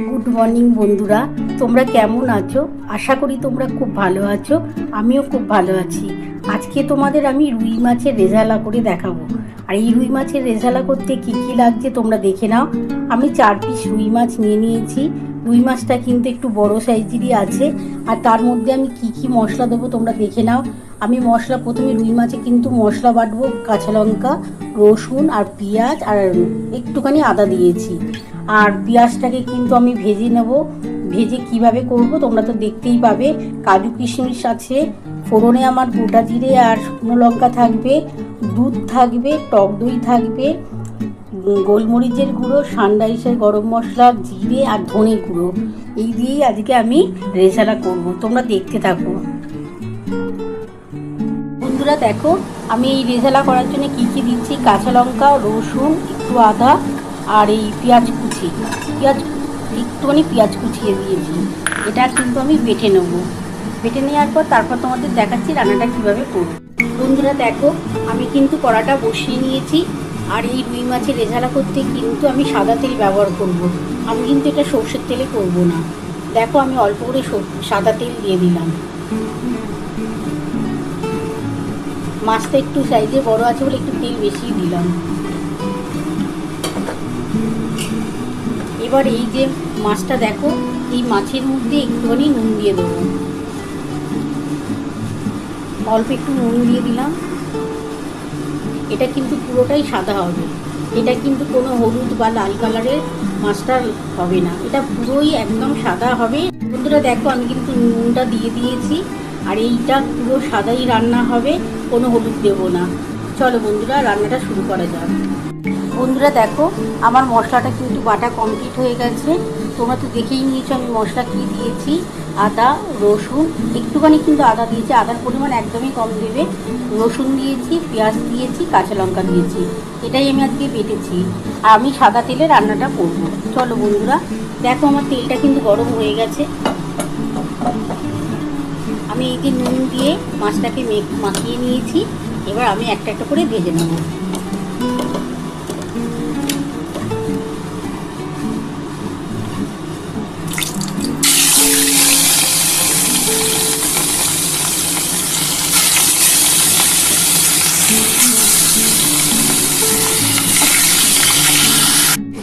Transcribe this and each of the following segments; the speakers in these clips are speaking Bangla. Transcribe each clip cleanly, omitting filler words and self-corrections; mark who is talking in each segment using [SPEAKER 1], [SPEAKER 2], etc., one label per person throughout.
[SPEAKER 1] গুড মর্নিং বন্ধুরা, তোমরা কেমন আছো? আশা করি তোমরা খুব ভালো আছো। আমিও খুব ভালো আছি। আজকে তোমাদের আমি রুই মাছের রেজালা করে দেখাবো। আর এই রুই মাছের রেজালা করতে কি কি লাগছে তোমরা দেখে নাও। আমি 4 পিস রুই মাছ নিয়ে নিয়েছি। রুই মাছটা কিন্তু একটু বড় সাইজেরই আছে। আর তার মধ্যে আমি কি কি মশলা দেবো তোমরা দেখে নাও। আমি মশলা প্রথমে রুই মাছে কিন্তু মশলা বাটবো, কাঁচা লঙ্কা, রসুন আর পেঁয়াজ আর একটুখানি আদা দিয়েছি। আর পেঁয়াজটাকে কিন্তু আমি ভেজে নেব। ভেজে কিভাবে করব তোমরা তো দেখতেই পাবে। কাজু কিশমিশ আছে, ফোড়নে আমার গোটা জিরে আর শুকনো লঙ্কা থাকবে, দুধ থাকবে, টক দই থাকবে, গোলমরিচের গুঁড়ো, সানরাইসের গরম মশলা, জিরে আর ধনে গুঁড়ো। এই দিয়েই আজকে আমি রেজালা করব, তোমরা দেখতে থাকো। বন্ধুরা দেখো, আমি এই রেজালা করার জন্য কি কি দিচ্ছি। কাঁচা লঙ্কা, রসুন, একটু আদা আর এই পেঁয়াজ একটুখানি পেঁয়াজ কুচিয়ে দিয়েছি। এটা কিন্তু আমি বেটে নেব। বেটে নেওয়ার পর তারপর তোমাদের দেখাচ্ছি রান্নাটা কীভাবে করব। বন্ধুরা দেখো, আমি কিন্তু কড়াটা বসিয়ে নিয়েছি। আর এই রুই মাছের রেজালা করতে কিন্তু আমি সাদা তেল ব্যবহার করব। আমি কিন্তু এটা সর্ষের তেলে করব না। দেখো, আমি অল্প করে সাদা তেল দিয়ে দিলাম। মাছটা একটু সাইজে বড় আছে বলে একটু তেল বেশি দিলাম। এবার এই যে মাছটা দেখো, এই মাছের মধ্যে একটুখানি নুন দিয়ে দেবো। অল্প একটু নুন দিয়ে দিলাম। এটা কিন্তু পুরোটাই সাদা হবে। এটা কিন্তু কোনো হলুদ বা লাল কালারের মাছটা হবে না। এটা পুরোই একদম সাদা হবে। বন্ধুরা দেখো, আমি কিন্তু নুনটা দিয়ে দিয়েছি। আর এইটা পুরো সাদাই রান্না হবে, কোনো হলুদ দেবো না। চলো বন্ধুরা, রান্নাটা শুরু করা যাক। বন্ধুরা দেখো, আমার মশলাটা কিন্তু বাটা কমপ্লিট হয়ে গেছে। তোমরা তো দেখেই নিয়েছো আমি মশলা কী দিয়েছি। আদা, রসুন, একটুখানি কিন্তু আদা দিয়েছি, আদার পরিমাণ একদমই কম দেবে। রসুন দিয়েছি, পেঁয়াজ দিয়েছি, কাঁচা লঙ্কা দিয়েছি। এটাই আমি আজকে বেটেছি। আর আমি সাদা তেলে রান্নাটা করব। চলো বন্ধুরা দেখো, আমার তেলটা কিন্তু গরম হয়ে গেছে। আমি এই যে নুন দিয়ে মাছটাকে মাখিয়ে নিয়েছি। এবার আমি একটা একটা করে ভেজে নেব।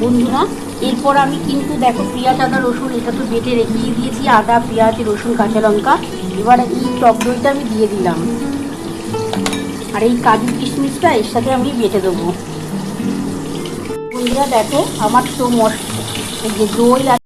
[SPEAKER 1] বন্ধুরা এরপর আমি কিন্তু দেখো, পেঁয়াজ, আদা, রসুন এটা তো বেটে রেখেই দিয়েছি। আদা, পেঁয়াজ, রসুন, কাঁচা লঙ্কা। এবার এই টক দইটা আমি দিয়ে দিলাম। আর এই কাজু কিশমিশটা এর সাথে আমি বেটে দেবো। বন্ধুরা দেখো, আমার তো এই যে দই